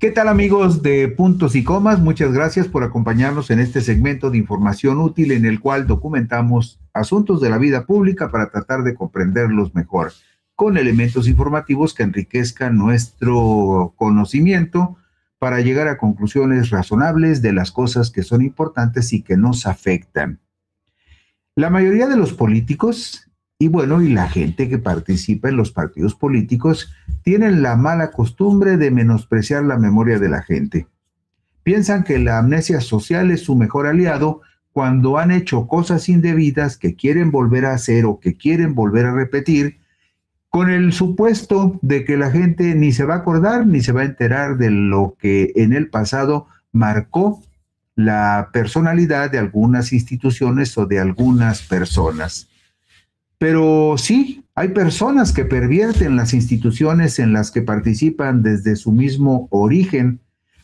¿Qué tal, amigos de Puntos y Comas? Muchas gracias por acompañarnos en este segmento de información útil en el cual documentamos asuntos de la vida pública para tratar de comprenderlos mejor, con elementos informativos que enriquezcan nuestro conocimiento para llegar a conclusiones razonables de las cosas que son importantes y que nos afectan. La mayoría de los políticos y la gente que participa en los partidos políticos tienen la mala costumbre de menospreciar la memoria de la gente. Piensan que la amnesia social es su mejor aliado cuando han hecho cosas indebidas que quieren volver a hacer o que quieren volver a repetir, con el supuesto de que la gente ni se va a acordar ni se va a enterar de lo que en el pasado marcó la personalidad de algunas instituciones o de algunas personas. Pero sí, hay personas que pervierten las instituciones en las que participan desde su mismo origen,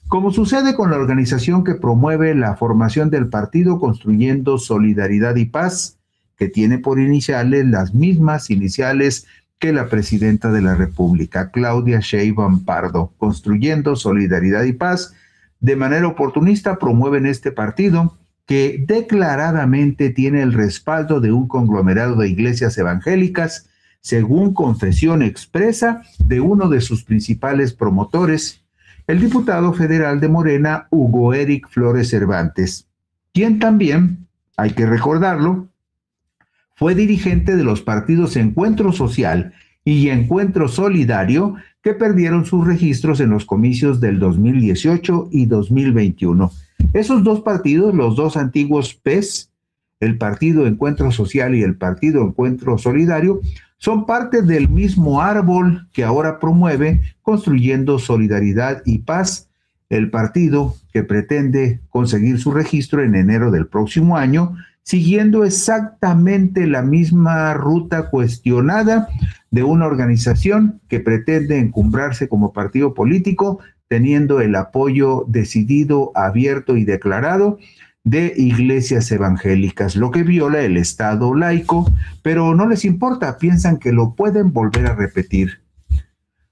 como sucede con la organización que promueve la formación del partido Construyendo Solidaridad y Paz, que tiene por iniciales las mismas iniciales que la presidenta de la República, Claudia Sheinbaum Pardo. Construyendo Solidaridad y Paz, de manera oportunista promueven este partido, que declaradamente tiene el respaldo de un conglomerado de iglesias evangélicas, según confesión expresa de uno de sus principales promotores, el diputado federal de Morena, Hugo Eric Flores Cervantes, quien también, hay que recordarlo, fue dirigente de los partidos Encuentro Social y Encuentro Solidario, que perdieron sus registros en los comicios del 2018 y 2021. Esos dos partidos, los dos antiguos PES, el Partido Encuentro Social y el Partido Encuentro Solidario, son parte del mismo árbol que ahora promueve Construyendo Solidaridad y Paz, el partido que pretende conseguir su registro en enero del próximo año, siguiendo exactamente la misma ruta cuestionada de una organización que pretende encumbrarse como partido político, teniendo el apoyo decidido, abierto y declarado de iglesias evangélicas, lo que viola el Estado laico, pero no les importa, piensan que lo pueden volver a repetir.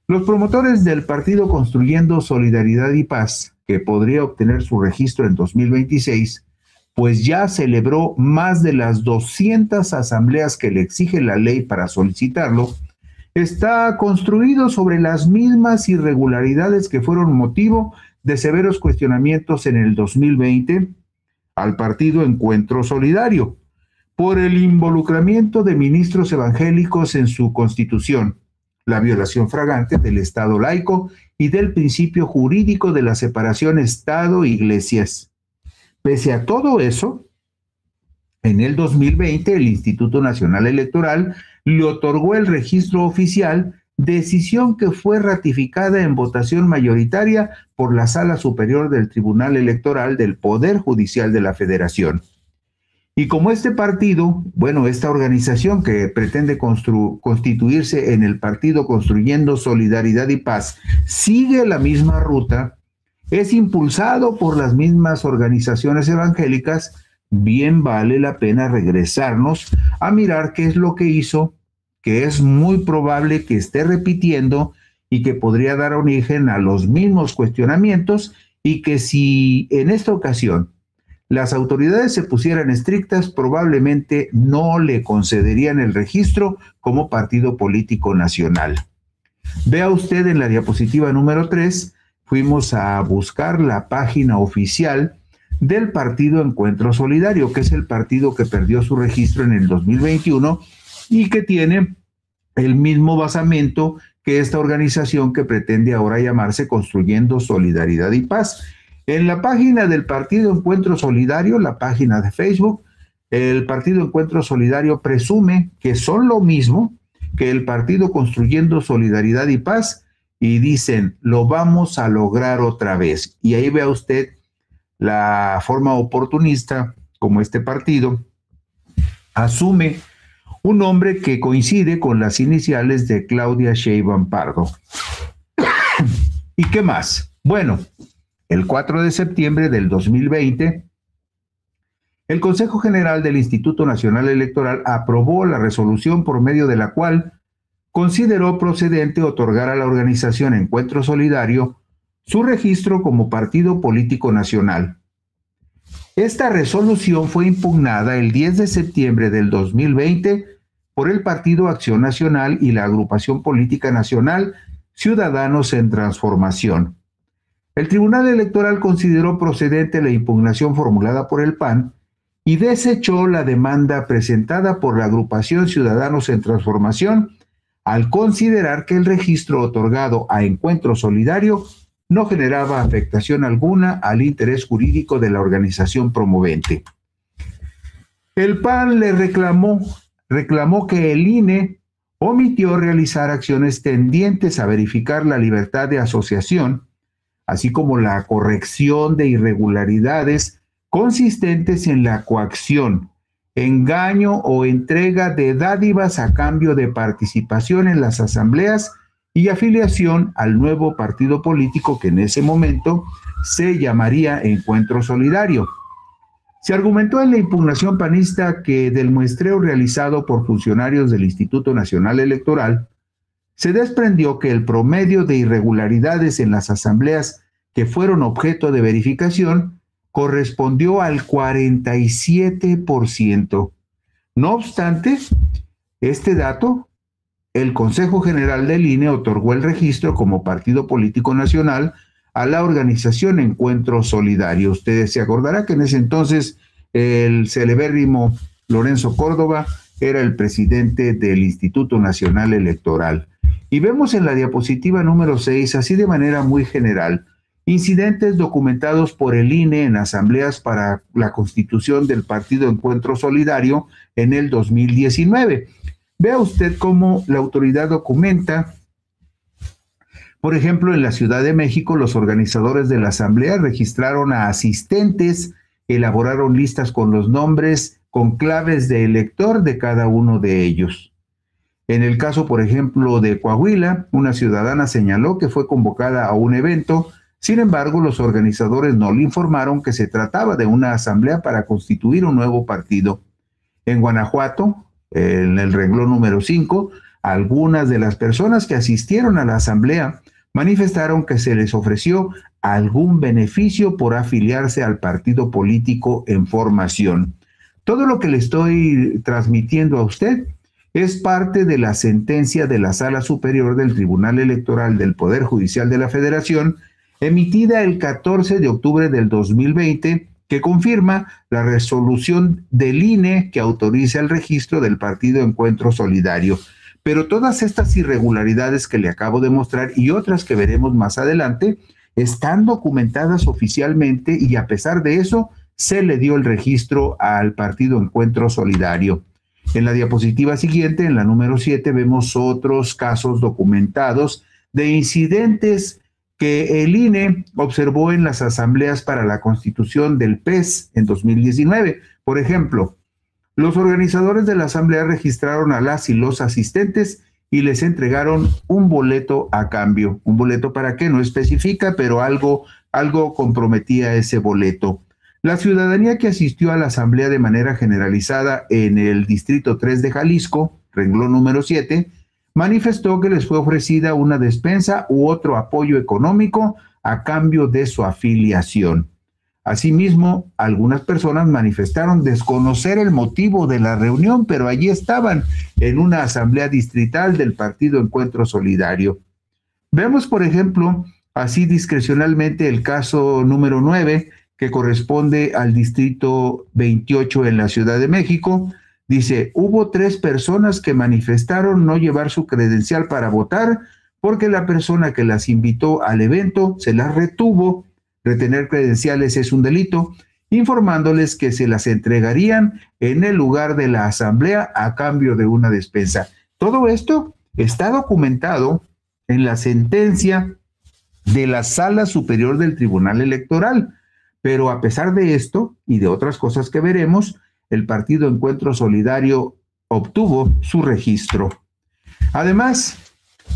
Los promotores del partido Construyendo Solidaridad y Paz, que podría obtener su registro en 2026, pues ya celebró más de las 200 asambleas que le exige la ley para solicitarlo, está construido sobre las mismas irregularidades que fueron motivo de severos cuestionamientos en el 2020 al partido Encuentro Solidario por el involucramiento de ministros evangélicos en su constitución, la violación flagrante del Estado laico y del principio jurídico de la separación Estado-Iglesias. Pese a todo eso, en el 2020 el Instituto Nacional Electoral le otorgó el registro oficial, decisión que fue ratificada en votación mayoritaria por la Sala Superior del Tribunal Electoral del Poder Judicial de la Federación. Y como este partido, esta organización que pretende constituirse en el partido Construyendo Solidaridad y Paz, sigue la misma ruta, es impulsado por las mismas organizaciones evangélicas, bien vale la pena regresarnos a mirar qué es lo que hizo, que es muy probable que esté repitiendo y que podría dar origen a los mismos cuestionamientos, y que si en esta ocasión las autoridades se pusieran estrictas, probablemente no le concederían el registro como partido político nacional. Vea usted en la diapositiva número 3, fuimos a buscar la página oficial del Partido Encuentro Solidario, que es el partido que perdió su registro en el 2021 y que tiene el mismo basamento que esta organización que pretende ahora llamarse Construyendo Solidaridad y Paz. En la página del Partido Encuentro Solidario, la página de Facebook, el Partido Encuentro Solidario presume que son lo mismo que el Partido Construyendo Solidaridad y Paz, y dicen, lo vamos a lograr otra vez. Y ahí vea usted la forma oportunista como este partido asume un nombre que coincide con las iniciales de Claudia Sheinbaum Pardo. ¿Y qué más? Bueno, el 4 de septiembre del 2020, el Consejo General del Instituto Nacional Electoral aprobó la resolución por medio de la cual consideró procedente otorgar a la organización Encuentro Solidario su registro como partido político nacional. Esta resolución fue impugnada el 10 de septiembre del 2020 por el Partido Acción Nacional y la Agrupación Política Nacional Ciudadanos en Transformación. El Tribunal Electoral consideró procedente la impugnación formulada por el PAN y desechó la demanda presentada por la Agrupación Ciudadanos en Transformación al considerar que el registro otorgado a Encuentro Solidario no generaba afectación alguna al interés jurídico de la organización promovente. El PAN le reclamó que el INE omitió realizar acciones tendientes a verificar la libertad de asociación, así como la corrección de irregularidades consistentes en la coacción, engaño o entrega de dádivas a cambio de participación en las asambleas y afiliación al nuevo partido político que en ese momento se llamaría Encuentro Solidario. Se argumentó en la impugnación panista que del muestreo realizado por funcionarios del Instituto Nacional Electoral, se desprendió que el promedio de irregularidades en las asambleas que fueron objeto de verificación correspondió al 47%. No obstante, este dato, el Consejo General del INE otorgó el registro como partido político nacional a la organización Encuentro Solidario. Ustedes se acordarán que en ese entonces el celebérrimo Lorenzo Córdoba era el presidente del Instituto Nacional Electoral. Y vemos en la diapositiva número 6, así de manera muy general, incidentes documentados por el INE en asambleas para la constitución del Partido Encuentro Solidario en el 2019. Vea usted cómo la autoridad documenta, por ejemplo, en la Ciudad de México, los organizadores de la asamblea registraron a asistentes, elaboraron listas con los nombres, con claves de elector de cada uno de ellos. En el caso, por ejemplo, de Coahuila, una ciudadana señaló que fue convocada a un evento. Sin embargo, los organizadores no le informaron que se trataba de una asamblea para constituir un nuevo partido. En Guanajuato, en el renglón número 5, algunas de las personas que asistieron a la asamblea manifestaron que se les ofreció algún beneficio por afiliarse al partido político en formación. Todo lo que le estoy transmitiendo a usted es parte de la sentencia de la Sala Superior del Tribunal Electoral del Poder Judicial de la Federación, emitida el 14 de octubre del 2020, que confirma la resolución del INE que autoriza el registro del Partido Encuentro Solidario. Pero todas estas irregularidades que le acabo de mostrar y otras que veremos más adelante están documentadas oficialmente y a pesar de eso se le dio el registro al Partido Encuentro Solidario. En la diapositiva siguiente, en la número 7, vemos otros casos documentados de incidentes que el INE observó en las asambleas para la constitución del PES en 2019. Por ejemplo, los organizadores de la asamblea registraron a las y los asistentes y les entregaron un boleto a cambio. ¿Un boleto para qué? No especifica, pero algo comprometía ese boleto. La ciudadanía que asistió a la asamblea de manera generalizada en el Distrito 3 de Jalisco, renglón número 7, manifestó que les fue ofrecida una despensa u otro apoyo económico a cambio de su afiliación. Asimismo, algunas personas manifestaron desconocer el motivo de la reunión, pero allí estaban en una asamblea distrital del Partido Encuentro Solidario. Vemos, por ejemplo, así discrecionalmente el caso número 9, que corresponde al Distrito 28 en la Ciudad de México. Dice, hubo 3 personas que manifestaron no llevar su credencial para votar porque la persona que las invitó al evento se las retuvo. Retener credenciales es un delito, informándoles que se las entregarían en el lugar de la asamblea a cambio de una despensa. Todo esto está documentado en la sentencia de la Sala Superior del Tribunal Electoral, pero a pesar de esto y de otras cosas que veremos, el Partido Encuentro Solidario obtuvo su registro. Además,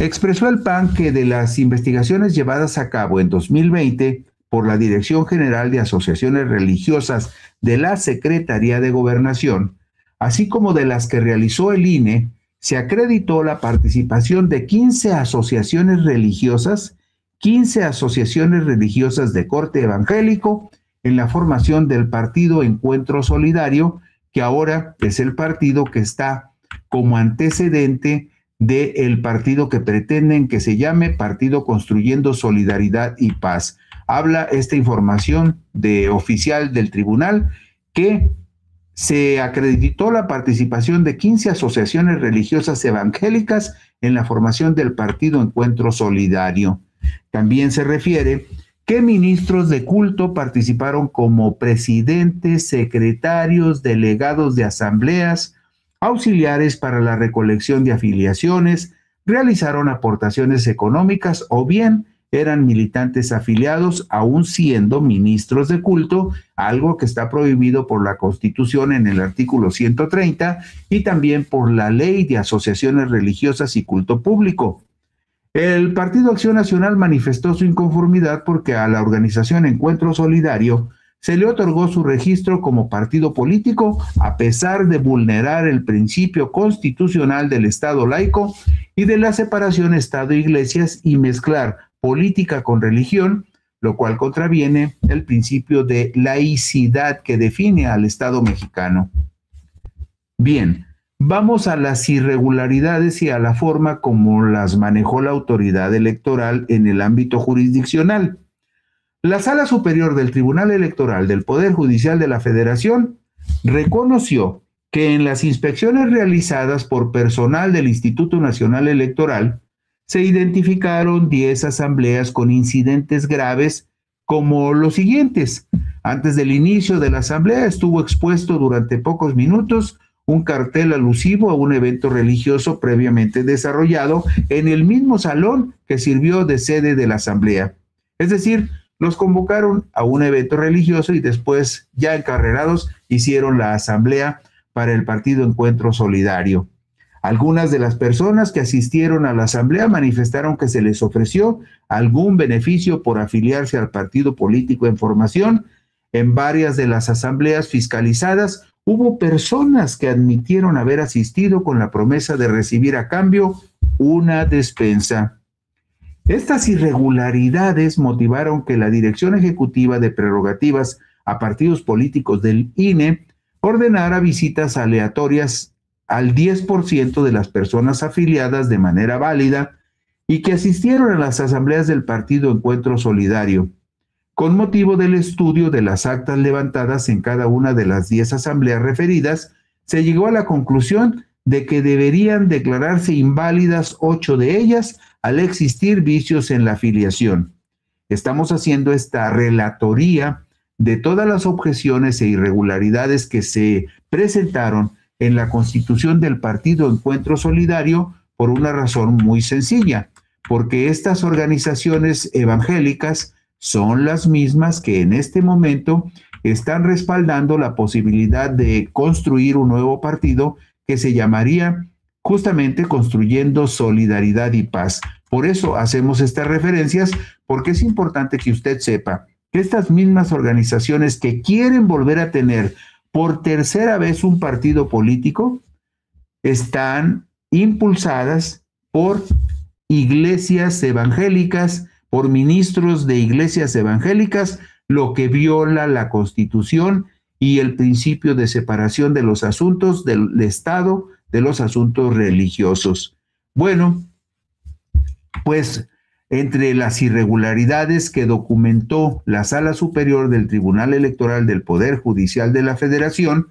expresó el PAN que de las investigaciones llevadas a cabo en 2020 por la Dirección General de Asociaciones Religiosas de la Secretaría de Gobernación, así como de las que realizó el INE, se acreditó la participación de 15 asociaciones religiosas 15 asociaciones religiosas de corte evangélico en la formación del partido Encuentro Solidario, que ahora es el partido que está como antecedente del partido que pretenden que se llame Partido Construyendo Solidaridad y Paz. Habla esta información de oficial del tribunal que se acreditó la participación de 15 asociaciones religiosas evangélicas en la formación del partido Encuentro Solidario. También se refiere que ministros de culto participaron como presidentes, secretarios, delegados de asambleas, auxiliares para la recolección de afiliaciones, realizaron aportaciones económicas o bien eran militantes afiliados, aún siendo ministros de culto, algo que está prohibido por la Constitución en el artículo 130 y también por la Ley de Asociaciones Religiosas y Culto Público. El Partido Acción Nacional manifestó su inconformidad porque a la organización Encuentro Solidario se le otorgó su registro como partido político a pesar de vulnerar el principio constitucional del Estado laico y de la separación Estado-Iglesias y mezclar política con religión, lo cual contraviene el principio de laicidad que define al Estado mexicano. Bien, vamos a las irregularidades y a la forma como las manejó la autoridad electoral en el ámbito jurisdiccional. La Sala Superior del Tribunal Electoral del Poder Judicial de la Federación reconoció que en las inspecciones realizadas por personal del Instituto Nacional Electoral se identificaron 10 asambleas con incidentes graves como los siguientes. Antes del inicio de la asamblea estuvo expuesto durante pocos minutos un cartel alusivo a un evento religioso previamente desarrollado en el mismo salón que sirvió de sede de la asamblea. Es decir, los convocaron a un evento religioso y después, ya encarrerados, hicieron la asamblea para el partido Encuentro Solidario. Algunas de las personas que asistieron a la asamblea manifestaron que se les ofreció algún beneficio por afiliarse al partido político en formación. En varias de las asambleas fiscalizadas hubo personas que admitieron haber asistido con la promesa de recibir a cambio una despensa. Estas irregularidades motivaron que la Dirección Ejecutiva de Prerrogativas a Partidos Políticos del INE ordenara visitas aleatorias al 10% de las personas afiliadas de manera válida y que asistieron a las asambleas del Partido Encuentro Solidario. Con motivo del estudio de las actas levantadas en cada una de las 10 asambleas referidas, se llegó a la conclusión de que deberían declararse inválidas 8 de ellas al existir vicios en la afiliación. Estamos haciendo esta relatoría de todas las objeciones e irregularidades que se presentaron en la constitución del Partido Encuentro Solidario por una razón muy sencilla, porque estas organizaciones evangélicas son las mismas que en este momento están respaldando la posibilidad de construir un nuevo partido que se llamaría justamente Construyendo Solidaridad y Paz. Por eso hacemos estas referencias, porque es importante que usted sepa que estas mismas organizaciones que quieren volver a tener por tercera vez un partido político están impulsadas por iglesias evangélicas, por ministros de iglesias evangélicas, lo que viola la Constitución y el principio de separación de los asuntos del Estado de los asuntos religiosos. Bueno, pues entre las irregularidades que documentó la Sala Superior del Tribunal Electoral del Poder Judicial de la Federación,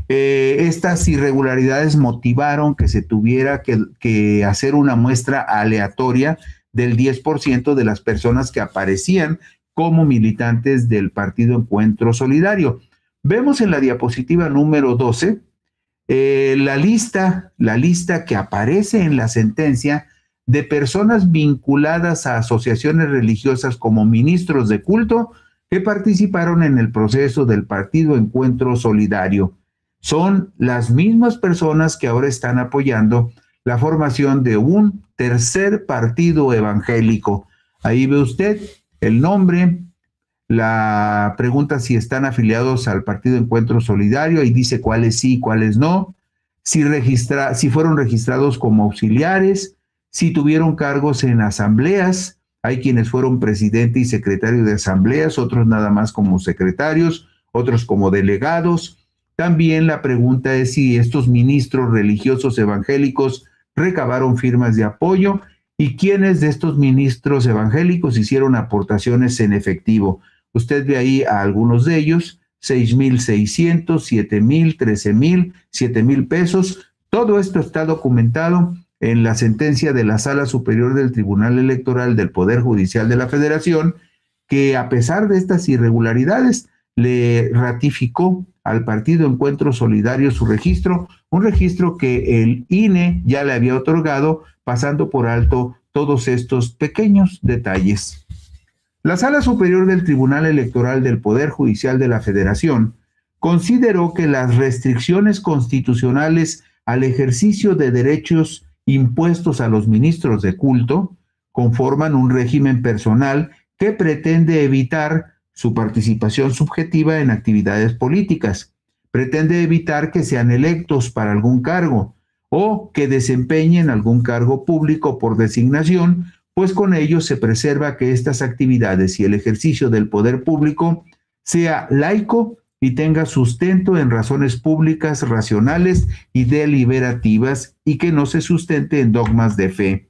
estas irregularidades motivaron que se tuviera que hacer una muestra aleatoria del 10% de las personas que aparecían como militantes del Partido Encuentro Solidario. Vemos en la diapositiva número 12 la lista que aparece en la sentencia de personas vinculadas a asociaciones religiosas como ministros de culto que participaron en el proceso del Partido Encuentro Solidario. Son las mismas personas que ahora están apoyando la formación de un tercer partido evangélico. Ahí ve usted el nombre, la pregunta si están afiliados al Partido Encuentro Solidario, y dice cuáles sí y cuáles no, si fueron registrados como auxiliares, si tuvieron cargos en asambleas, Hay quienes fueron presidente y secretario de asambleas, otros nada más como secretarios, otros como delegados. También la pregunta es si estos ministros religiosos evangélicos recabaron firmas de apoyo y quiénes de estos ministros evangélicos hicieron aportaciones en efectivo. Usted ve ahí a algunos de ellos, 6,600, 7,000, 13,000, 7,000 pesos. Todo esto está documentado en la sentencia de la Sala Superior del Tribunal Electoral del Poder Judicial de la Federación, que a pesar de estas irregularidades, le ratificó al Partido Encuentro Solidario su registro, un registro que el INE ya le había otorgado, pasando por alto todos estos pequeños detalles. La Sala Superior del Tribunal Electoral del Poder Judicial de la Federación consideró que las restricciones constitucionales al ejercicio de derechos impuestos a los ministros de culto conforman un régimen personal que pretende evitar su participación subjetiva en actividades políticas, pretende evitar que sean electos para algún cargo o que desempeñen algún cargo público por designación, pues con ello se preserva que estas actividades y el ejercicio del poder público sea laico y tenga sustento en razones públicas, racionales y deliberativas, y que no se sustente en dogmas de fe.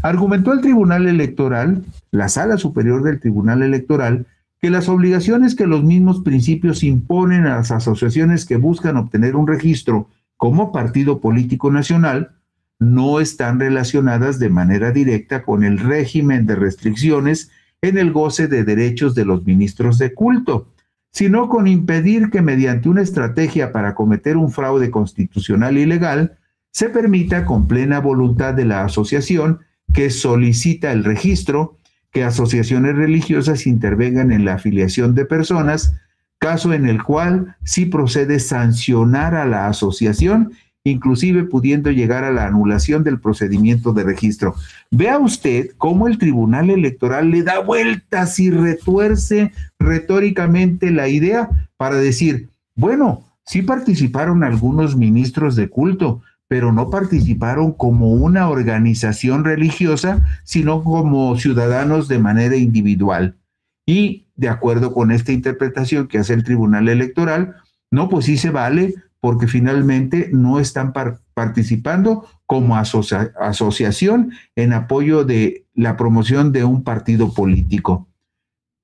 Argumentó el Tribunal Electoral, la Sala Superior del Tribunal Electoral, que las obligaciones que los mismos principios imponen a las asociaciones que buscan obtener un registro como partido político nacional no están relacionadas de manera directa con el régimen de restricciones en el goce de derechos de los ministros de culto, sino con impedir que mediante una estrategia para cometer un fraude constitucional y legal se permita con plena voluntad de la asociación que solicita el registro que asociaciones religiosas intervengan en la afiliación de personas, caso en el cual sí procede sancionar a la asociación, inclusive pudiendo llegar a la anulación del procedimiento de registro. Vea usted cómo el Tribunal Electoral le da vueltas y retuerce retóricamente la idea para decir, bueno, sí participaron algunos ministros de culto, pero no participaron como una organización religiosa, sino como ciudadanos de manera individual. Y de acuerdo con esta interpretación que hace el Tribunal Electoral, no, pues sí se vale, porque finalmente no están participando como asociación en apoyo de la promoción de un partido político.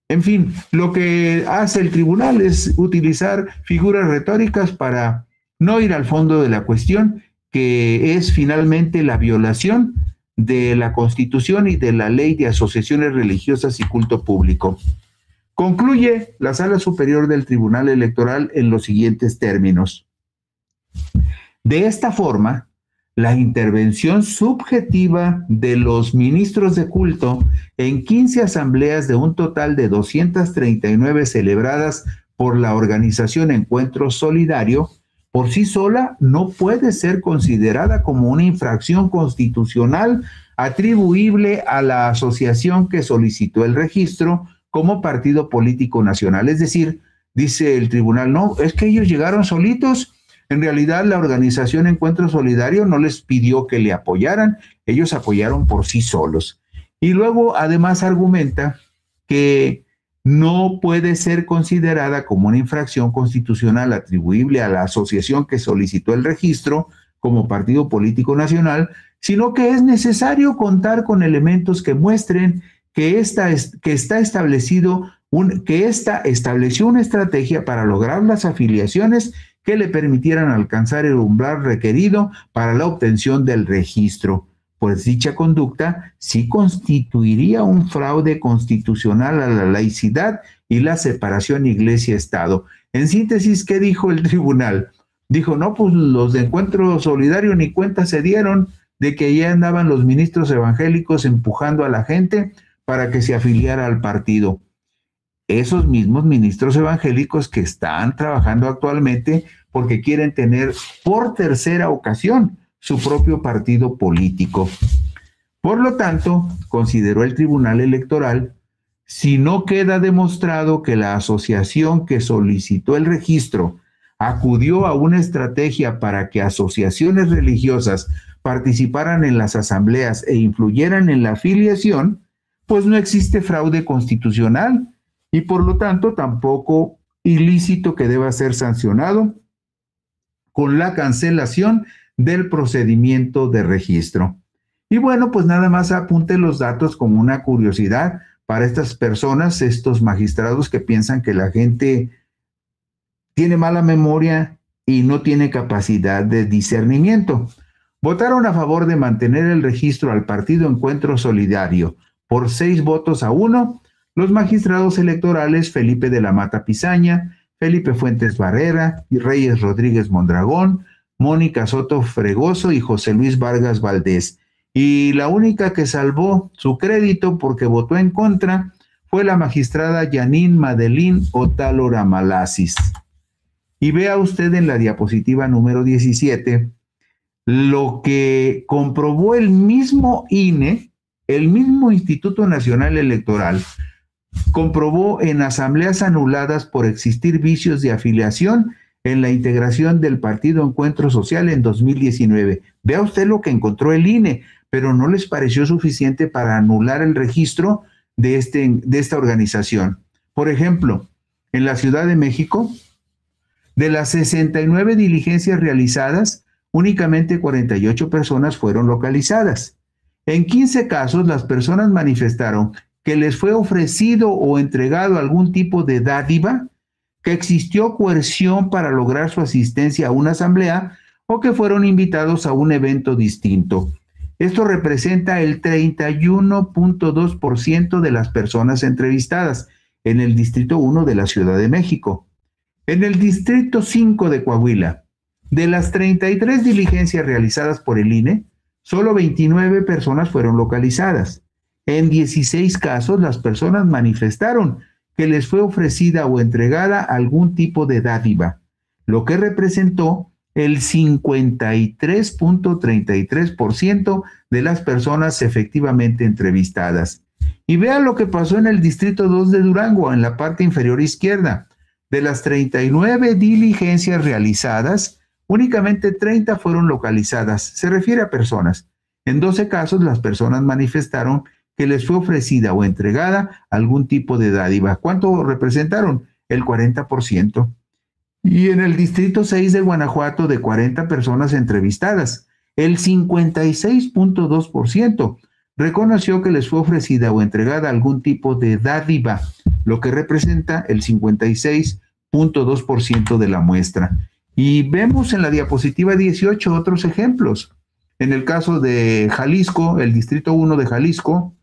En fin, lo que hace el tribunal es utilizar figuras retóricas para no ir al fondo de la cuestión, que es finalmente la violación de la Constitución y de la Ley de Asociaciones Religiosas y Culto Público. Concluye la Sala Superior del Tribunal Electoral en los siguientes términos. De esta forma, la intervención subjetiva de los ministros de culto en 15 asambleas de un total de 239 celebradas por la organización Encuentro Solidario, por sí sola no puede ser considerada como una infracción constitucional atribuible a la asociación que solicitó el registro como partido político nacional. Es decir, dice el tribunal, no, es que ellos llegaron solitos. En realidad, la organización Encuentro Solidario no les pidió que le apoyaran, ellos apoyaron por sí solos. Y luego, además, argumenta que no puede ser considerada como una infracción constitucional atribuible a la asociación que solicitó el registro como partido político nacional, sino que es necesario contar con elementos que muestren que esta estableció una estrategia para lograr las afiliaciones que le permitieran alcanzar el umbral requerido para la obtención del registro, pues dicha conducta sí constituiría un fraude constitucional a la laicidad y la separación iglesia-estado. En síntesis, ¿qué dijo el tribunal? Dijo, no, pues los de Encuentro Solidario ni cuenta se dieron de que ya andaban los ministros evangélicos empujando a la gente para que se afiliara al partido. Esos mismos ministros evangélicos que están trabajando actualmente porque quieren tener por tercera ocasión su propio partido político. Por lo tanto, consideró el Tribunal Electoral, si no queda demostrado que la asociación que solicitó el registro acudió a una estrategia para que asociaciones religiosas participaran en las asambleas e influyeran en la afiliación, pues no existe fraude constitucional y por lo tanto tampoco ilícito que deba ser sancionado con la cancelación del procedimiento de registro. Y bueno, pues nada más apunte los datos como una curiosidad para estas personas, estos magistrados que piensan que la gente tiene mala memoria y no tiene capacidad de discernimiento. Votaron a favor de mantener el registro al Partido Encuentro Solidario por 6 votos a 1 los magistrados electorales Felipe de la Mata Pizaña, Felipe Fuentes Barrera y Reyes Rodríguez Mondragón, Mónica Soto Fregoso y José Luis Vargas Valdés. Y la única que salvó su crédito porque votó en contra fue la magistrada Janine Madeline Otálora Malasis. Y vea usted en la diapositiva número 17 lo que comprobó el mismo INE, el mismo Instituto Nacional Electoral, comprobó en asambleas anuladas por existir vicios de afiliación en la integración del Partido Encuentro Social en 2019. Vea usted lo que encontró el INE, pero no les pareció suficiente para anular el registro de esta organización. Por ejemplo, en la Ciudad de México, de las 69 diligencias realizadas, únicamente 48 personas fueron localizadas. En 15 casos, las personas manifestaron que les fue ofrecido o entregado algún tipo de dádiva, que existió coerción para lograr su asistencia a una asamblea o que fueron invitados a un evento distinto. Esto representa el 31.2% de las personas entrevistadas en el Distrito 1 de la Ciudad de México. En el Distrito 5 de Coahuila, de las 33 diligencias realizadas por el INE, solo 29 personas fueron localizadas. En 16 casos, las personas manifestaron que les fue ofrecida o entregada algún tipo de dádiva, lo que representó el 53.33% de las personas efectivamente entrevistadas. Y vean lo que pasó en el Distrito 2 de Durango, en la parte inferior izquierda. De las 39 diligencias realizadas, únicamente 30 fueron localizadas. Se refiere a personas. En 12 casos, las personas manifestaron que les fue ofrecida o entregada algún tipo de dádiva. ¿Cuánto representaron? El 40%. Y en el Distrito 6 de Guanajuato, de 40 personas entrevistadas, el 56.2% reconoció que les fue ofrecida o entregada algún tipo de dádiva, lo que representa el 56.2% de la muestra. Y vemos en la diapositiva 18 otros ejemplos. En el caso de Jalisco, el Distrito 1 de Jalisco,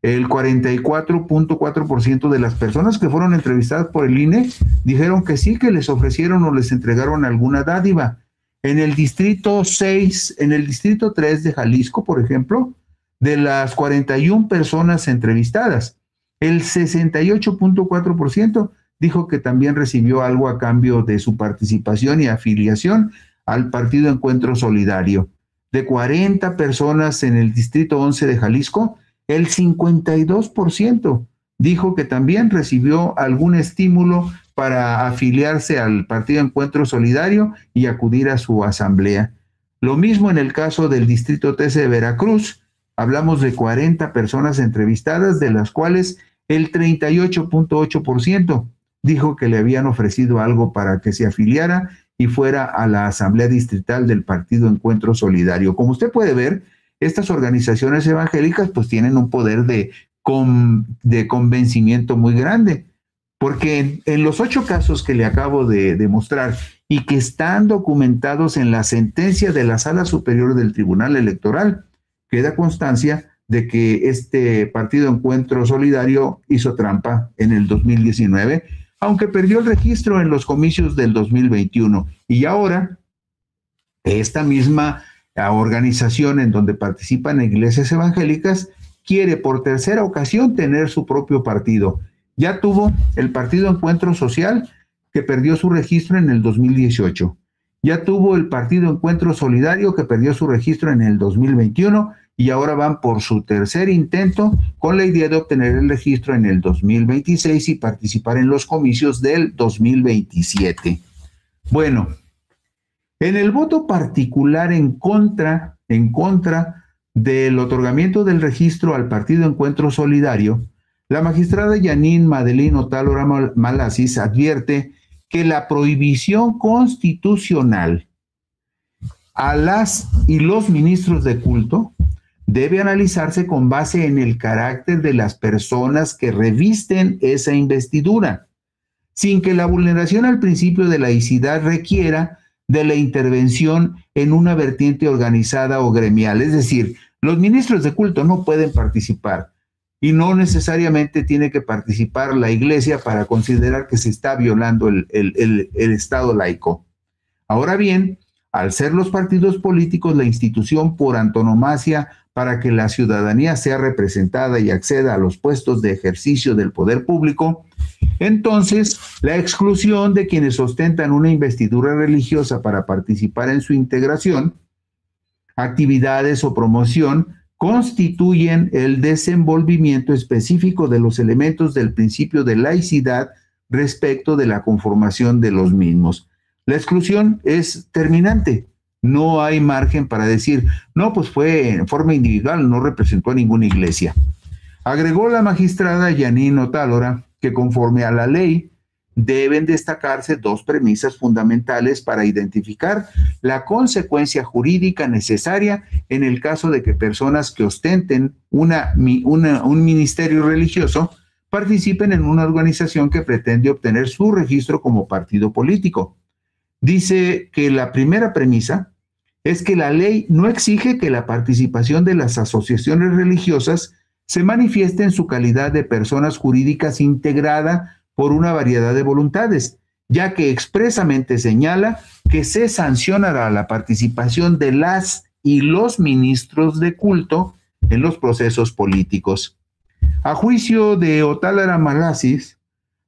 el 44.4% de las personas que fueron entrevistadas por el INE dijeron que sí, que les ofrecieron o les entregaron alguna dádiva. En el Distrito 6, en el Distrito 3 de Jalisco, por ejemplo, de las 41 personas entrevistadas, el 68.4% dijo que también recibió algo a cambio de su participación y afiliación al Partido Encuentro Solidario. De 40 personas en el Distrito 11 de Jalisco, el 52% dijo que también recibió algún estímulo para afiliarse al Partido Encuentro Solidario y acudir a su asamblea. Lo mismo en el caso del Distrito 13 de Veracruz. Hablamos de 40 personas entrevistadas, de las cuales el 38.8% dijo que le habían ofrecido algo para que se afiliara y fuera a la asamblea distrital del Partido Encuentro Solidario. Como usted puede ver, estas organizaciones evangélicas pues tienen un poder de convencimiento muy grande, porque en los 8 casos que le acabo de mostrar y que están documentados en la sentencia de la Sala Superior del Tribunal Electoral, queda constancia de que este Partido Encuentro Solidario hizo trampa en el 2019, aunque perdió el registro en los comicios del 2021. Y ahora, esta misma organización en donde participan iglesias evangélicas quiere por tercera ocasión tener su propio partido. Ya tuvo el Partido Encuentro Social, que perdió su registro en el 2018. Ya tuvo el Partido Encuentro Solidario, que perdió su registro en el 2021, y ahora van por su tercer intento con la idea de obtener el registro en el 2026 y participar en los comicios del 2027. Bueno, en el voto particular en contra, del otorgamiento del registro al Partido Encuentro Solidario, la magistrada Janine Madeline Otálora Malasis advierte que la prohibición constitucional a las y los ministros de culto debe analizarse con base en el carácter de las personas que revisten esa investidura, sin que la vulneración al principio de laicidad requiera de la intervención en una vertiente organizada o gremial. Es decir, los ministros de culto no pueden participar y no necesariamente tiene que participar la iglesia para considerar que se está violando el Estado laico. Ahora bien, al ser los partidos políticos la institución por antonomasia para que la ciudadanía sea representada y acceda a los puestos de ejercicio del poder público, entonces la exclusión de quienes ostentan una investidura religiosa para participar en su integración, actividades o promoción constituyen el desenvolvimiento específico de los elementos del principio de laicidad respecto de la conformación de los mismos. La exclusión es terminante. No hay margen para decir, no, pues fue en forma individual, no representó a ninguna iglesia. Agregó la magistrada Janine Otálora que conforme a la ley deben destacarse dos premisas fundamentales para identificar la consecuencia jurídica necesaria en el caso de que personas que ostenten un ministerio religioso participen en una organización que pretende obtener su registro como partido político. Dice que la primera premisa es que la ley no exige que la participación de las asociaciones religiosas se manifieste en su calidad de personas jurídicas integrada por una variedad de voluntades, ya que expresamente señala que se sancionará la participación de las y los ministros de culto en los procesos políticos. A juicio de Otálora Malasis,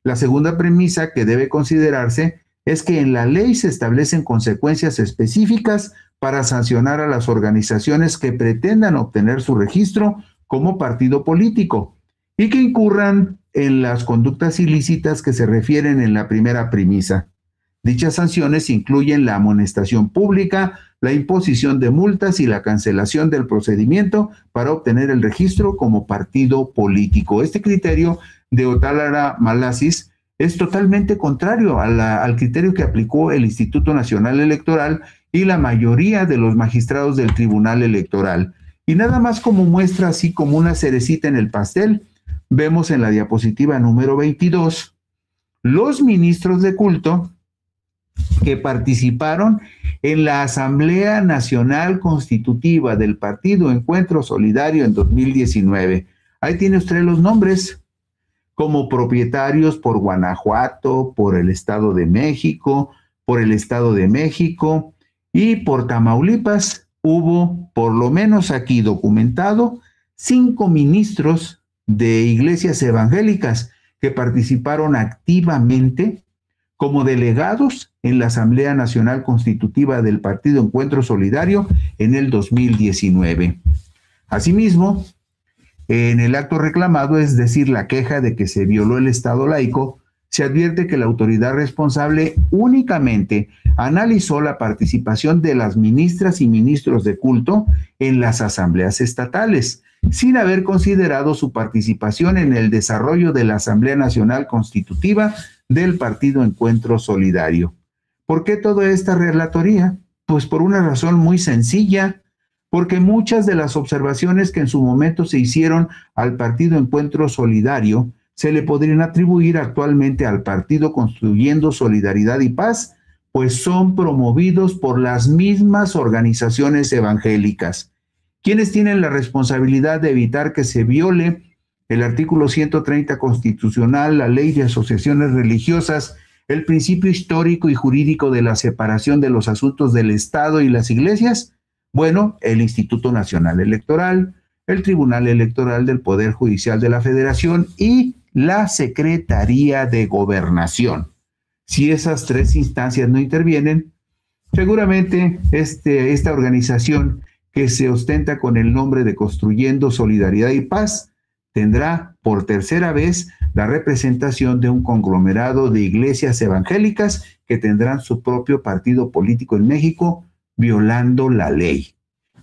la segunda premisa que debe considerarse es que en la ley se establecen consecuencias específicas para sancionar a las organizaciones que pretendan obtener su registro como partido político y que incurran en las conductas ilícitas que se refieren en la primera premisa. Dichas sanciones incluyen la amonestación pública, la imposición de multas y la cancelación del procedimiento para obtener el registro como partido político. Este criterio de Otálora Malasis es totalmente contrario al criterio que aplicó el Instituto Nacional Electoral y la mayoría de los magistrados del Tribunal Electoral. Y nada más como muestra, así como una cerecita en el pastel, vemos en la diapositiva número 22 los ministros de culto que participaron en la Asamblea Nacional Constitutiva del Partido Encuentro Solidario en 2019. Ahí tiene usted los nombres, como propietarios por Guanajuato, por el Estado de México, y por Tamaulipas. Hubo, por lo menos aquí documentado, 5 ministros de iglesias evangélicas que participaron activamente como delegados en la Asamblea Nacional Constitutiva del Partido Encuentro Solidario en el 2019. Asimismo, en el acto reclamado, es decir, la queja de que se violó el Estado laico, se advierte que la autoridad responsable únicamente analizó la participación de las ministras y ministros de culto en las asambleas estatales, sin haber considerado su participación en el desarrollo de la Asamblea Nacional Constitutiva del Partido Encuentro Solidario. ¿Por qué toda esta relatoría? Pues por una razón muy sencilla, porque muchas de las observaciones que en su momento se hicieron al Partido Encuentro Solidario se le podrían atribuir actualmente al Partido Construyendo Solidaridad y Paz, pues son promovidos por las mismas organizaciones evangélicas, quienes tienen la responsabilidad de evitar que se viole el artículo 130 constitucional, la ley de asociaciones religiosas, el principio histórico y jurídico de la separación de los asuntos del Estado y las iglesias. Bueno, el Instituto Nacional Electoral, el Tribunal Electoral del Poder Judicial de la Federación y la Secretaría de Gobernación. Si esas 3 instancias no intervienen, seguramente esta organización que se ostenta con el nombre de Construyendo Solidaridad y Paz tendrá por tercera vez la representación de un conglomerado de iglesias evangélicas que tendrán su propio partido político en México, violando la ley.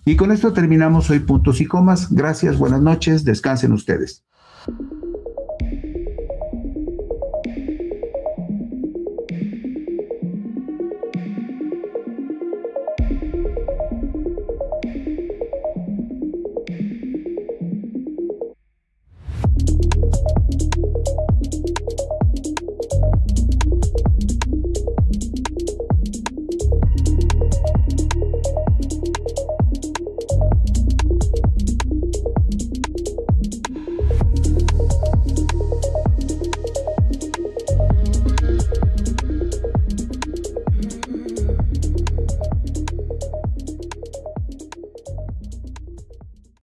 Y con esto terminamos hoy Puntos y Comas. Gracias, buenas noches, descansen ustedes.